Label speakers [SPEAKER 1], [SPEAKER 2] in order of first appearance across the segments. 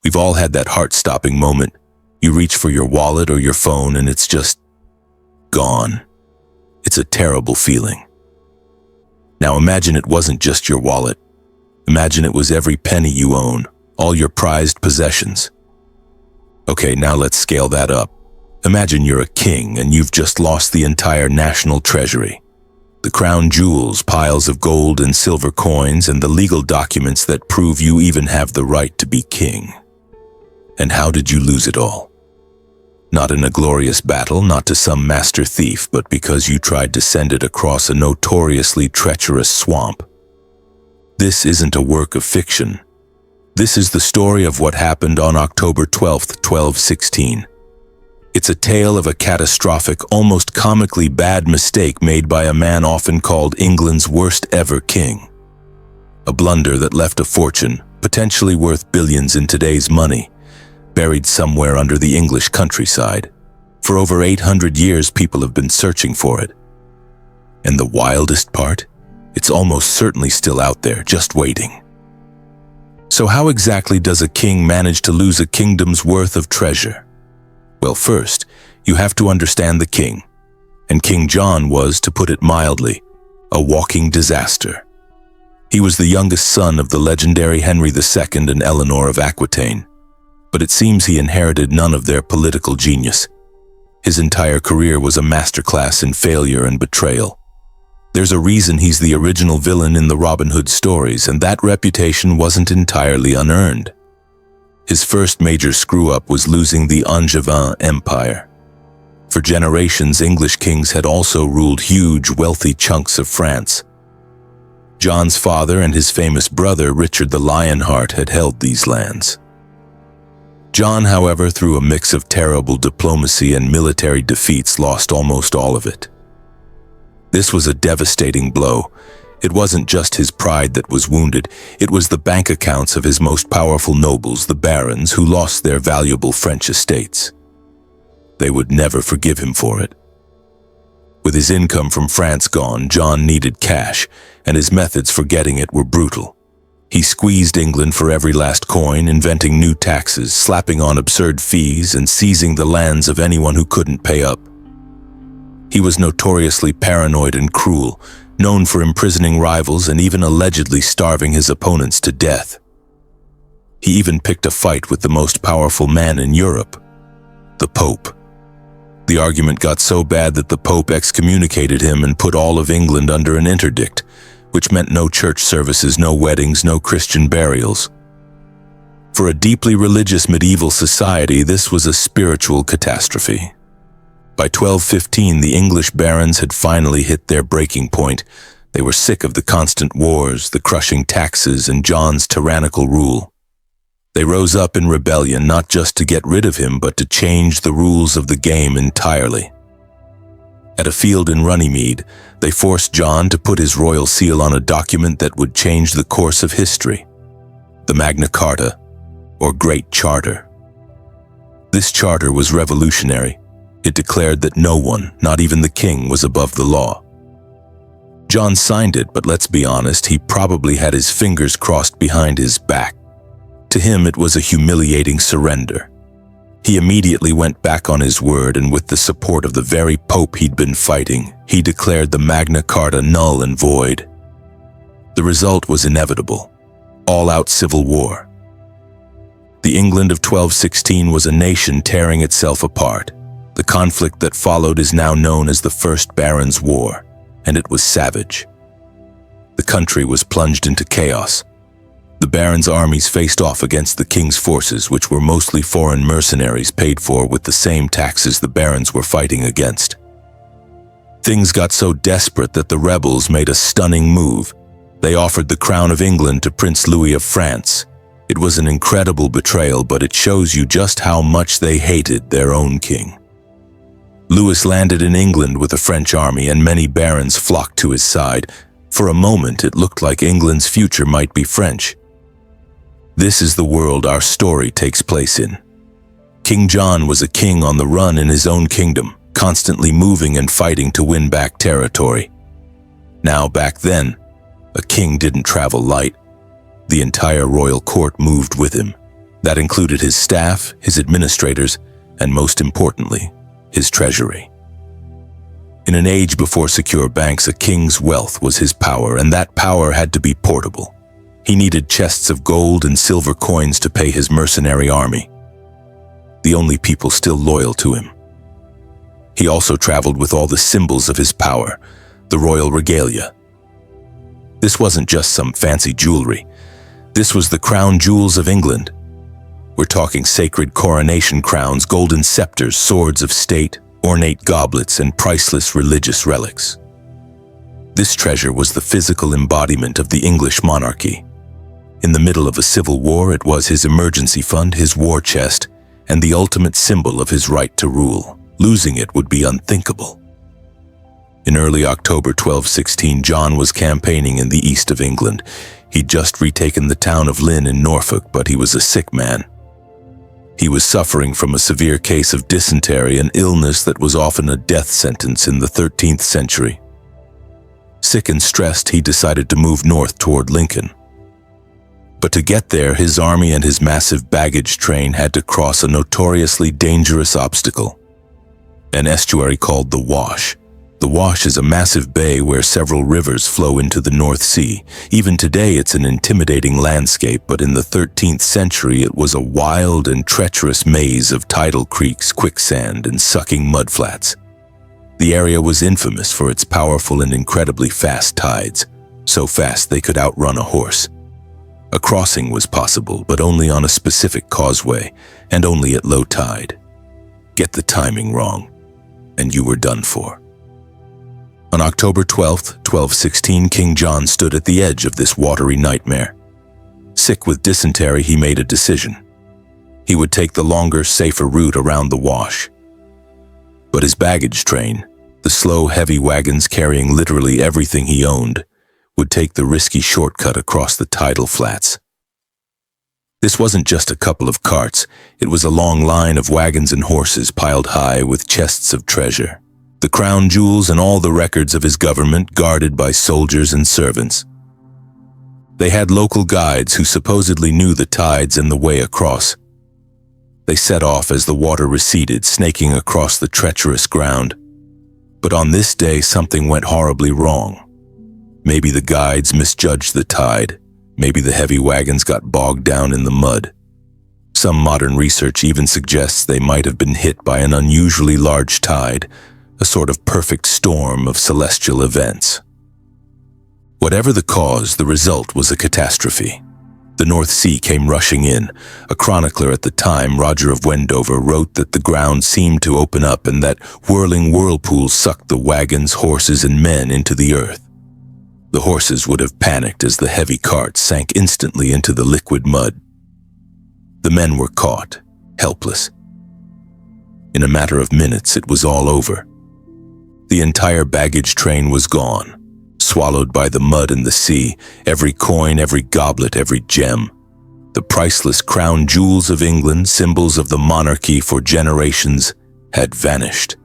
[SPEAKER 1] We've all had that heart-stopping moment. You reach for your wallet or your phone and it's just gone. It's a terrible feeling. Now imagine it wasn't just your wallet. Imagine it was every penny you own, all your prized possessions. Okay, now let's scale that up. Imagine you're a king and you've just lost the entire national treasury. The crown jewels, piles of gold and silver coins, and the legal documents that prove you even have the right to be king. And how did you lose it all? Not in a glorious battle, not to some master thief, but because you tried to send it across a notoriously treacherous swamp. This isn't a work of fiction. This is the story of what happened on October 12th, 1216. It's a tale of a catastrophic, almost comically bad mistake made by a man often called England's worst ever king. A blunder that left a fortune, potentially worth billions in today's money, buried somewhere under the English countryside. For over 800 years, people have been searching for it. And the wildest part? It's almost certainly still out there, just waiting. So how exactly does a king manage to lose a kingdom's worth of treasure? Well, first, you have to understand the king. And King John was, to put it mildly, a walking disaster. He was the youngest son of the legendary Henry II and Eleanor of Aquitaine. But it seems he inherited none of their political genius. His entire career was a masterclass in failure and betrayal. There's a reason he's the original villain in the Robin Hood stories, and that reputation wasn't entirely unearned. His first major screw-up was losing the Angevin Empire. For generations, English kings had also ruled huge, wealthy chunks of France. John's father and his famous brother, Richard the Lionheart, had held these lands. John, however, through a mix of terrible diplomacy and military defeats, lost almost all of it. This was a devastating blow. It wasn't just his pride that was wounded, it was the bank accounts of his most powerful nobles, the barons, who lost their valuable French estates. They would never forgive him for it. With his income from France gone, John needed cash, and his methods for getting it were brutal. He squeezed England for every last coin, inventing new taxes, slapping on absurd fees, and seizing the lands of anyone who couldn't pay up. He was notoriously paranoid and cruel, known for imprisoning rivals and even allegedly starving his opponents to death. He even picked a fight with the most powerful man in Europe, the Pope. The argument got so bad that the Pope excommunicated him and put all of England under an interdict, which meant no church services, no weddings, no Christian burials. For a deeply religious medieval society, this was a spiritual catastrophe. By 1215, the English barons had finally hit their breaking point. They were sick of the constant wars, the crushing taxes, and John's tyrannical rule. They rose up in rebellion, not just to get rid of him, but to change the rules of the game entirely. At a field in Runnymede, they forced John to put his royal seal on a document that would change the course of history, the Magna Carta, or Great Charter. This charter was revolutionary. It declared that no one, not even the king, was above the law. John signed it, but let's be honest, he probably had his fingers crossed behind his back. To him, it was a humiliating surrender. He immediately went back on his word, and with the support of the very Pope he'd been fighting, he declared the Magna Carta null and void. The result was inevitable: all-out civil war. The England of 1216 was a nation tearing itself apart. The conflict that followed is now known as the First Barons' War, and it was savage. The country was plunged into chaos. The barons' armies faced off against the king's forces, which were mostly foreign mercenaries paid for with the same taxes the barons were fighting against. Things got so desperate that the rebels made a stunning move. They offered the crown of England to Prince Louis of France. It was an incredible betrayal, but it shows you just how much they hated their own king. Louis landed in England with a French army, and many barons flocked to his side. For a moment, it looked like England's future might be French. This is the world our story takes place in. King John was a king on the run in his own kingdom, constantly moving and fighting to win back territory. Now, back then, a king didn't travel light. The entire royal court moved with him. That included his staff, his administrators, and most importantly, his treasury. In an age before secure banks, a king's wealth was his power, and that power had to be portable. He needed chests of gold and silver coins to pay his mercenary army, the only people still loyal to him. He also traveled with all the symbols of his power, the royal regalia. This wasn't just some fancy jewelry. This was the crown jewels of England. We're talking sacred coronation crowns, golden scepters, swords of state, ornate goblets, and priceless religious relics. This treasure was the physical embodiment of the English monarchy. In the middle of a civil war, it was his emergency fund, his war chest, and the ultimate symbol of his right to rule. Losing it would be unthinkable. In early October 1216, John was campaigning in the east of England. He'd just retaken the town of Lynn in Norfolk, but he was a sick man. He was suffering from a severe case of dysentery, an illness that was often a death sentence in the 13th century. Sick and stressed, he decided to move north toward Lincoln. But to get there, his army and his massive baggage train had to cross a notoriously dangerous obstacle, an estuary called the Wash. The Wash is a massive bay where several rivers flow into the North Sea. Even today, it's an intimidating landscape, but in the 13th century, it was a wild and treacherous maze of tidal creeks, quicksand, and sucking mudflats. The area was infamous for its powerful and incredibly fast tides, so fast they could outrun a horse. A crossing was possible, but only on a specific causeway, and only at low tide. Get the timing wrong, and you were done for. On October 12, 1216, King John stood at the edge of this watery nightmare. Sick with dysentery, he made a decision. He would take the longer, safer route around the Wash. But his baggage train, the slow, heavy wagons carrying literally everything he owned, would take the risky shortcut across the tidal flats. This wasn't just a couple of carts, it was a long line of wagons and horses piled high with chests of treasure, the crown jewels and all the records of his government guarded by soldiers and servants. They had local guides who supposedly knew the tides and the way across. They set off as the water receded, snaking across the treacherous ground. But on this day, something went horribly wrong. Maybe the guides misjudged the tide. Maybe the heavy wagons got bogged down in the mud. Some modern research even suggests they might have been hit by an unusually large tide, a sort of perfect storm of celestial events. Whatever the cause, the result was a catastrophe. The North Sea came rushing in. A chronicler at the time, Roger of Wendover, wrote that the ground seemed to open up and that whirling whirlpools sucked the wagons, horses, and men into the earth. The horses would have panicked as the heavy carts sank instantly into the liquid mud. The men were caught, helpless. In a matter of minutes, it was all over. The entire baggage train was gone, swallowed by the mud and the sea, every coin, every goblet, every gem. The priceless crown jewels of England, symbols of the monarchy for generations, had vanished.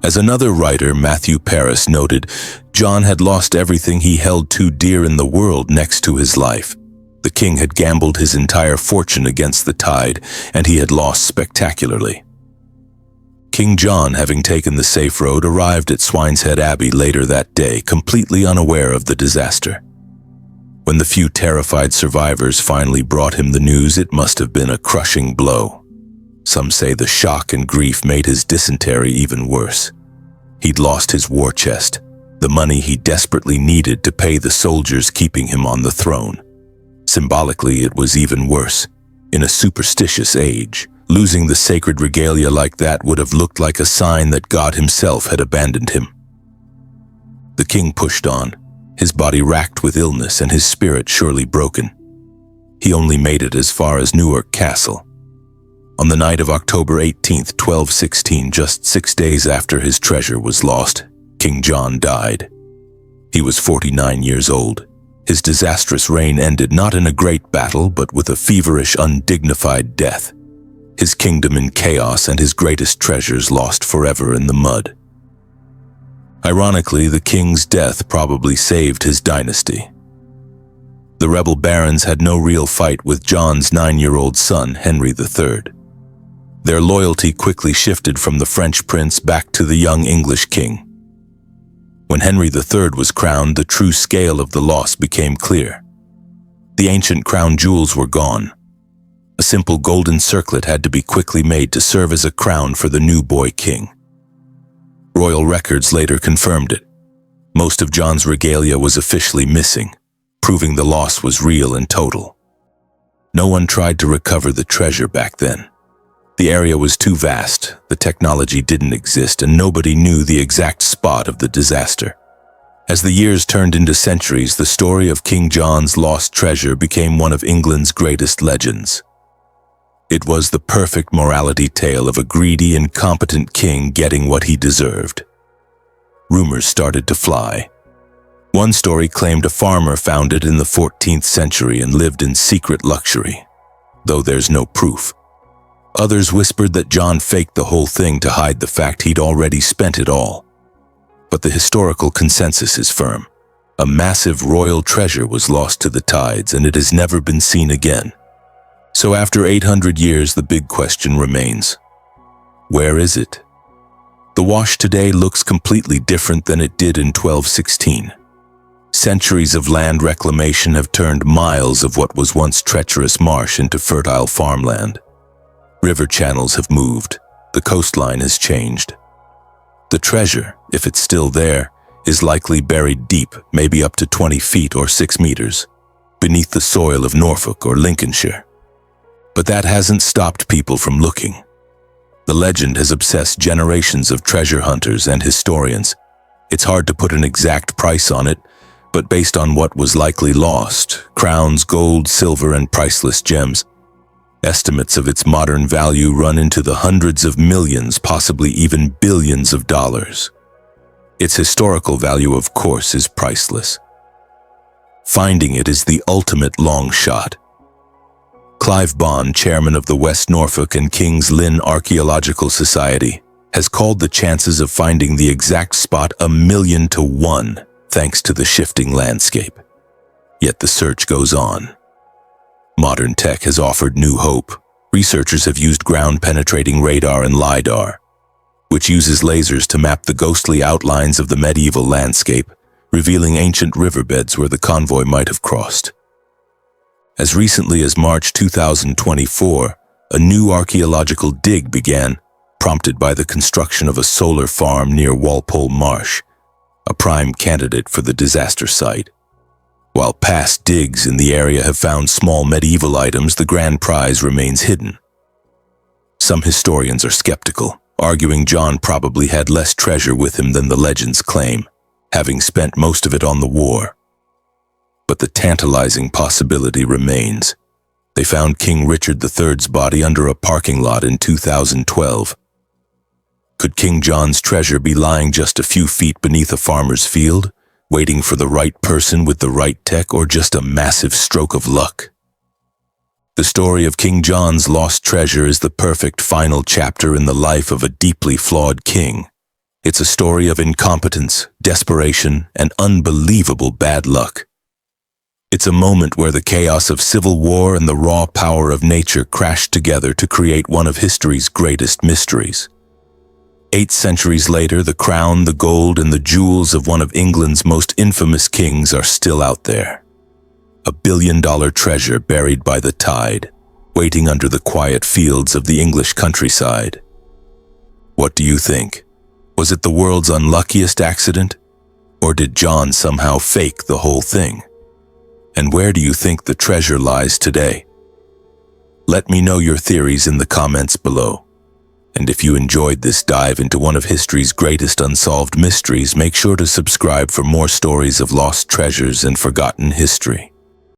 [SPEAKER 1] As another writer, Matthew Paris, noted, John had lost everything he held too dear in the world next to his life. The king had gambled his entire fortune against the tide, and he had lost spectacularly. King John, having taken the safe road, arrived at Swineshead Abbey later that day, completely unaware of the disaster. When the few terrified survivors finally brought him the news, it must have been a crushing blow. Some say the shock and grief made his dysentery even worse. He'd lost his war chest, the money he desperately needed to pay the soldiers keeping him on the throne. Symbolically, it was even worse. In a superstitious age, losing the sacred regalia like that would have looked like a sign that God himself had abandoned him. The king pushed on, his body racked with illness and his spirit surely broken. He only made it as far as Newark Castle. On the night of October 18, 1216, just 6 days after his treasure was lost, King John died. He was 49 years old. His disastrous reign ended not in a great battle, but with a feverish, undignified death. His kingdom in chaos and his greatest treasures lost forever in the mud. Ironically, the king's death probably saved his dynasty. The rebel barons had no real fight with John's 9-year-old son, Henry III. Their loyalty quickly shifted from the French prince back to the young English king. When Henry III was crowned, the true scale of the loss became clear. The ancient crown jewels were gone. A simple golden circlet had to be quickly made to serve as a crown for the new boy king. Royal records later confirmed it. Most of John's regalia was officially missing, proving the loss was real and total. No one tried to recover the treasure back then. The area was too vast, the technology didn't exist, and nobody knew the exact spot of the disaster. As the years turned into centuries, the story of King John's lost treasure became one of England's greatest legends. It was the perfect morality tale of a greedy, incompetent king getting what he deserved. Rumors started to fly. One story claimed a farmer found it in the 14th century and lived in secret luxury, though there's no proof. Others whispered that John faked the whole thing to hide the fact he'd already spent it all. But the historical consensus is firm. A massive royal treasure was lost to the tides, and it has never been seen again. So after 800 years, the big question remains: where is it? The wash today looks completely different than it did in 1216. Centuries of land reclamation have turned miles of what was once treacherous marsh into fertile farmland. River channels have moved, the coastline has changed. The treasure, if it's still there, is likely buried deep, maybe up to 20 feet or 6 meters, beneath the soil of Norfolk or Lincolnshire. But that hasn't stopped people from looking. The legend has obsessed generations of treasure hunters and historians. It's hard to put an exact price on it, but based on what was likely lost, crowns, gold, silver, and priceless gems, estimates of its modern value run into the hundreds of millions, possibly even billions of dollars. Its historical value, of course, is priceless. Finding it is the ultimate long shot. Clive Bond, chairman of the West Norfolk and King's Lynn Archaeological Society, has called the chances of finding the exact spot 1,000,000 to 1, thanks to the shifting landscape. Yet the search goes on. Modern tech has offered new hope. Researchers have used ground-penetrating radar and LiDAR, which uses lasers to map the ghostly outlines of the medieval landscape, revealing ancient riverbeds where the convoy might have crossed. As recently as March 2024, a new archaeological dig began, prompted by the construction of a solar farm near Walpole Marsh, a prime candidate for the disaster site. While past digs in the area have found small medieval items, the grand prize remains hidden. Some historians are skeptical, arguing John probably had less treasure with him than the legends claim, having spent most of it on the war. But the tantalizing possibility remains. They found King Richard III's body under a parking lot in 2012. Could King John's treasure be lying just a few feet beneath a farmer's field, waiting for the right person with the right tech, or just a massive stroke of luck? The story of King John's lost treasure is the perfect final chapter in the life of a deeply flawed king. It's a story of incompetence, desperation, and unbelievable bad luck. It's a moment where the chaos of civil war and the raw power of nature crashed together to create one of history's greatest mysteries. 8 centuries later, the crown, the gold, and the jewels of one of England's most infamous kings are still out there. A billion-dollar treasure buried by the tide, waiting under the quiet fields of the English countryside. What do you think? Was it the world's unluckiest accident? Or did John somehow fake the whole thing? And where do you think the treasure lies today? Let me know your theories in the comments below. And if you enjoyed this dive into one of history's greatest unsolved mysteries, make sure to subscribe for more stories of lost treasures and forgotten history.